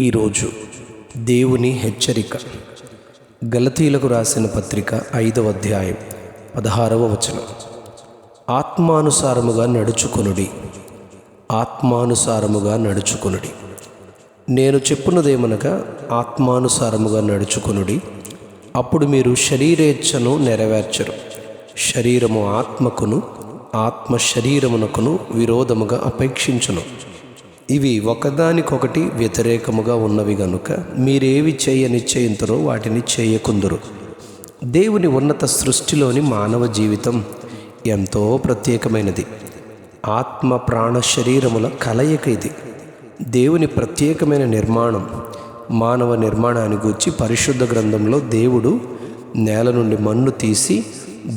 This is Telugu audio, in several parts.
ఈరోజు దేవుని హెచ్చరిక. గలతీలకు రాసిన పత్రిక 5వ అధ్యాయం 16వ వచనం. ఆత్మానుసారముగా నడుచుకొనుడి, ఆత్మానుసారముగా నడుచుకొనుడి. నేను చెప్పున్నదేమనగా ఆత్మానుసారముగా నడుచుకొనుడి, అప్పుడు మీరు శరీరేచ్ఛను నెరవేర్చరు. శరీరము ఆత్మకును, ఆత్మ శరీరమునకును విరోధముగా అపేక్షించును. ఇవి ఒకదానికొకటి వ్యతిరేకముగా ఉన్నవి గనుక మీరేవి చేయనిశ్చయింతురో వాటిని చేయకుందురు. దేవుని ఉన్నత సృష్టిలోని మానవ జీవితం ఎంతో ప్రత్యేకమైనది. ఆత్మ ప్రాణ శరీరముల కలయిక ఇది. దేవుని ప్రత్యేకమైన నిర్మాణం. మానవ నిర్మాణాన్ని గూర్చి పరిశుద్ధ గ్రంథంలో దేవుడు నేల నుండి మన్ను తీసి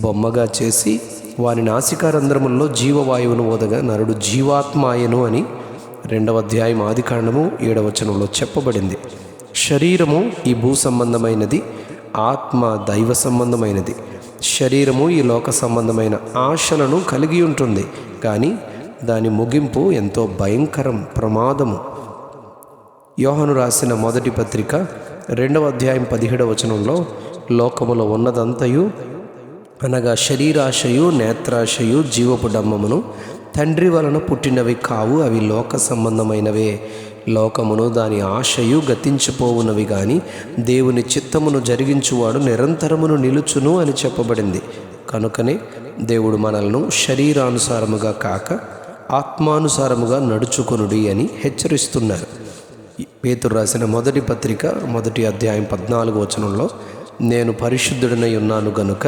బొమ్మగా చేసి వారి నాసికారంధ్రముల్లో జీవవాయువును ఓదగా నరుడు జీవాత్మాయను అని 2వ అధ్యాయం ఆదికాండము 7వ వచనంలో చెప్పబడింది. శరీరము ఈ భూ సంబంధమైనది, ఆత్మ దైవ సంబంధమైనది. శరీరము ఈ లోక సంబంధమైన ఆశలను కలిగి ఉంటుంది, కానీ దాని ముగింపు ఎంతో భయంకరం, ప్రమాదము. యోహాను రాసిన మొదటి పత్రిక 2వ అధ్యాయం 17వ వచనంలో లోకములో ఉన్నదంతయు అనగా శరీరాశయు, నేత్రాశయు, జీవపు డంబమును తండ్రి వలన పుట్టినవి కావు, అవి లోక సంబంధమైనవే. లోకమును దాని ఆశయు గతించిపోవునవి, కానీ దేవుని చిత్తమును జరిగించువాడు నిరంతరమును నిలుచును అని చెప్పబడింది. కనుకనే దేవుడు మనల్ని శరీరానుసారముగా కాక ఆత్మానుసారముగా నడుచుకొనుడి అని హెచ్చరిస్తున్నారు. పేతురు రాసిన మొదటి పత్రిక 1వ అధ్యాయం 14వ వచనంలో నేను పరిశుద్ధుడనై ఉన్నాను గనుక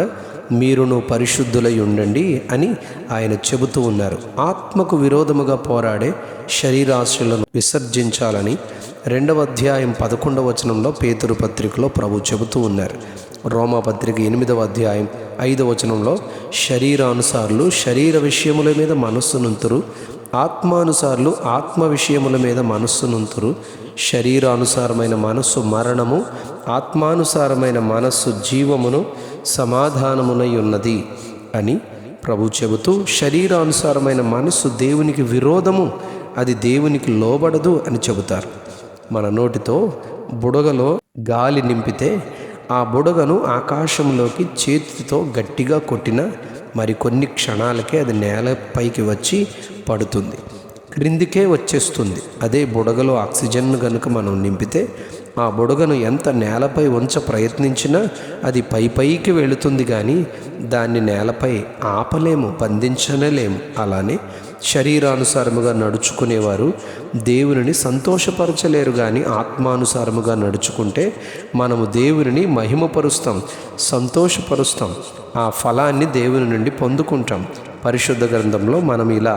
మీరును పరిశుద్ధులై ఉండండి అని ఆయన చెబుతూ ఉన్నారు. ఆత్మకు విరోధముగా పోరాడే శరీరాశలను విసర్జించాలని 2వ అధ్యాయం 11వ వచనంలో పేతురు పత్రికలో ప్రభు చెబుతూ ఉన్నారు. రోమా పత్రిక 8వ అధ్యాయం 5వ వచనంలో శరీరానుసారులు శరీర విషయముల మీద మనస్సునుంతురు, ఆత్మానుసారులు ఆత్మ విషయముల మీద మనస్సునుంతురు. శరీరానుసారమైన మనస్సు మరణము, ఆత్మానుసారమైన మనస్సు జీవమును సమాధానమునై ఉన్నది అని ప్రభు చెబుతూ, శరీరానుసారమైన మనస్సు దేవునికి విరోధము, అది దేవునికి లోబడదు అని చెబుతారు. మన నోటితో బుడగలో గాలి నింపితే ఆ బుడగను ఆకాశంలోకి చేతితో గట్టిగా కొట్టినా మరికొన్ని క్షణాలకే అది నేలపైకి వచ్చి పడుతుంది, క్రిందికే వచ్చేస్తుంది. అదే బుడగలో ఆక్సిజన్ కనుక మనం నింపితే ఆ బుడగను ఎంత నేలపై ఉంచ ప్రయత్నించినా అది పైకి వెళుతుంది, కానీ దాన్ని నేలపై ఆపలేము, బంధించలేము. అలానే శరీరానుసారముగా నడుచుకునేవారు దేవునిని సంతోషపరచలేరు, కానీ ఆత్మానుసారముగా నడుచుకుంటే మనము దేవునిని మహిమపరుస్తాం, సంతోషపరుస్తాం, ఆ ఫలాన్ని దేవుని నుండి పొందుకుంటాం. పరిశుద్ధ గ్రంథంలో మనం ఇలా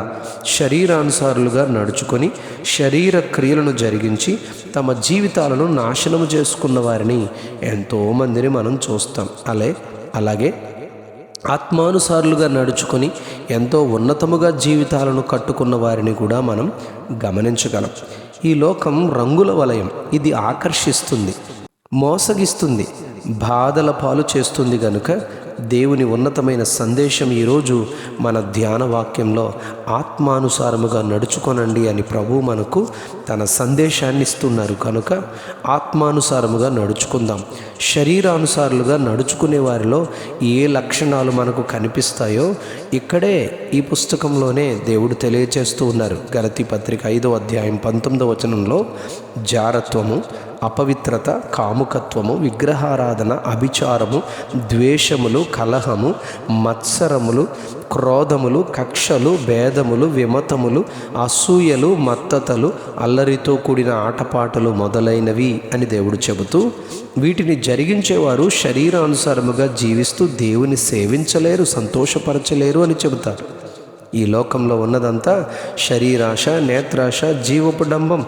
శరీరానుసారులుగా నడుచుకొని శరీర క్రియలను జరిగించి తమ జీవితాలను నాశనము చేసుకున్న వారిని ఎంతోమందిని మనం చూస్తాం. అలాగే ఆత్మానుసారులుగా నడుచుకొని ఎంతో ఉన్నతముగా జీవితాలను కట్టుకున్న వారిని కూడా మనం గమనించగలం. ఈ లోకం రంగుల వలయం. ఇది ఆకర్షిస్తుంది, మోసగిస్తుంది, బాధల పాలు చేస్తుంది. గనుక దేవుని ఉన్నతమైన సందేశం ఈరోజు మన ధ్యాన వాక్యంలో ఆత్మానుసారముగా నడుచుకొనండి అని ప్రభు మనకు తన సందేశాన్ని ఇస్తున్నారు. కనుక ఆత్మానుసారముగా నడుచుకుందాం. శరీరానుసారులుగా నడుచుకునే వారిలో ఏ లక్షణాలు మనకు కనిపిస్తాయో ఇక్కడే ఈ పుస్తకంలోనే దేవుడు తెలియచేస్తూ ఉన్నారు. గలతీ పత్రిక 5వ అధ్యాయం 19వ వచనంలో జారత్వము, అపవిత్రత, కాముకత్వము, విగ్రహారాధన, అభిచారము, ద్వేషములు, కలహము, మత్సరములు, క్రోధములు, కక్షలు, భేదములు, విమతములు, అసూయలు, మత్తతలు, అల్లరితో కూడిన ఆటపాటలు మొదలైనవి అని దేవుడు చెబుతూ, వీటిని జరిగించేవారు శరీరానుసారముగా జీవిస్తూ దేవుని సేవించలేరు, సంతోషపరచలేరు అని చెబుతారు. ఈ లోకంలో ఉన్నదంతా శరీరాశ, నేత్రాశ, జీవపు డంబం.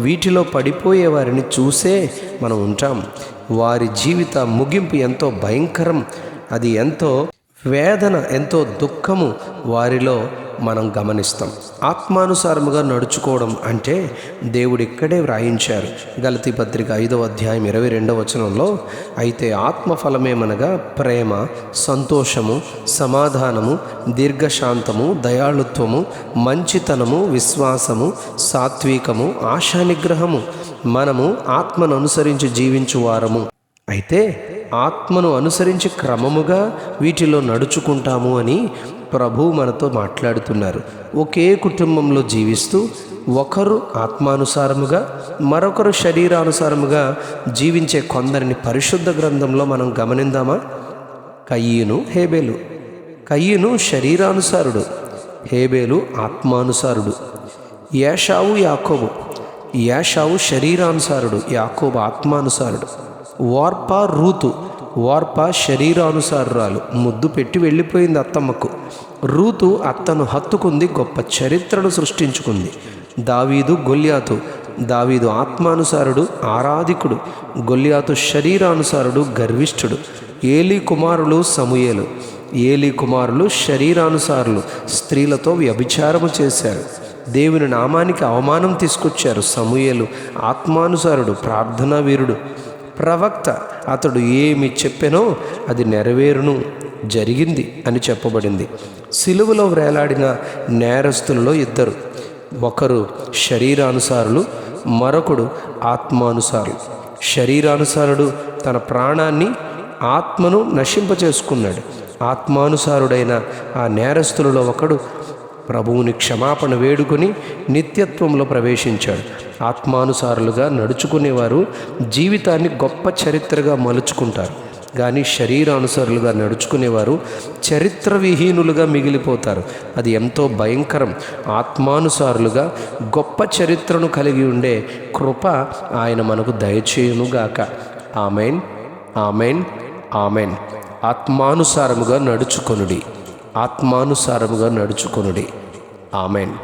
వీటిలో పడిపోయే వారిని చూసే మనం ఉంటాం. వారి జీవిత ముగింపు ఎంతో భయంకరం, అది ఎంతో వేదన, ఎంతో దుఃఖము వారిలో మనం గమనిస్తాం. ఆత్మానుసారముగా నడుచుకోవడం అంటే దేవుడు ఇక్కడే వ్రాయించారు. గలతీ పత్రిక 5వ అధ్యాయం 22వ వచనంలో, అయితే ఆత్మఫలమేమనగా ప్రేమ, సంతోషము, సమాధానము, దీర్ఘశాంతము, దయాళుత్వము, మంచితనము, విశ్వాసము, సాత్వికము, ఆశానిగ్రహము. మనము ఆత్మను అనుసరించి జీవించువారము. అయితే ఆత్మను అనుసరించి క్రమముగా వీటిలో నడుచుకుంటాము అని ప్రభు మనతో మాట్లాడుతున్నారు. ఒకే కుటుంబంలో జీవిస్తూ ఒకరు ఆత్మానుసారముగా మరొకరు శరీరానుసారముగా జీవించే కొందరిని పరిశుద్ధ గ్రంథంలో మనం గమనిందామా? కయ్యను, హేబేలు. కయ్యను శరీరానుసారుడు, హేబేలు ఆత్మానుసారుడు. ఏషావు, యాకోబు. ఏషావు శరీరానుసారుడు, యాకోబు ఆత్మానుసారుడు. Orpah, Ruth. ఓర్పా శరీరానుసారురాలు, ముద్దు పెట్టి వెళ్ళిపోయింది అత్తమ్మకు. రూతు అత్తను హత్తుకుంది, గొప్ప చరిత్రను సృష్టించుకుంది. దావీదు, గొల్యాతు. దావీదు ఆత్మానుసారుడు, ఆరాధికుడు. గొల్యాతు శరీరానుసారుడు, గర్విష్ఠుడు. ఏలీ కుమారులు, సమూయేలు. ఏలీ కుమారులు శరీరానుసారులు, స్త్రీలతో వ్యభిచారము చేశారు, దేవుని నామానికి అవమానం తీసుకొచ్చారు. సమూయేలు ఆత్మానుసారుడు, ప్రార్థనా వీరుడు, ప్రవక్త. అతడు ఏమి చెప్పెనో అది నెరవేరును, జరిగింది అని చెప్పబడింది. సిలువలో వేలాడిన నేరస్తులలో ఇద్దరు, ఒకరు శరీరానుసారులు, మరొకడు ఆత్మానుసారులు. శరీరానుసారుడు తన ప్రాణాన్ని, ఆత్మను నశింపచేసుకున్నాడు. ఆత్మానుసారుడైన ఆ నేరస్తులలో ఒకడు ప్రభువుని క్షమాపణ వేడుకొని నిత్యత్వంలో ప్రవేశించాడు. ఆత్మానుసారులుగా నడుచుకునేవారు జీవితాన్ని గొప్ప చరిత్రగా మలుచుకుంటారు. కానీ శరీరానుసారులుగా నడుచుకునేవారు చరిత్ర విహీనులుగా మిగిలిపోతారు. అది ఎంతో భయంకరం. ఆత్మానుసారులుగా గొప్ప చరిత్రను కలిగి ఉండే కృప ఆయన మనకు దయచేయునుగాక. Amen, amen, amen. ఆత్మానుసారముగా నడుచుకొనుడి, ఆత్మానుసారముగా నడుచుకొనుడి. ఆమెన్.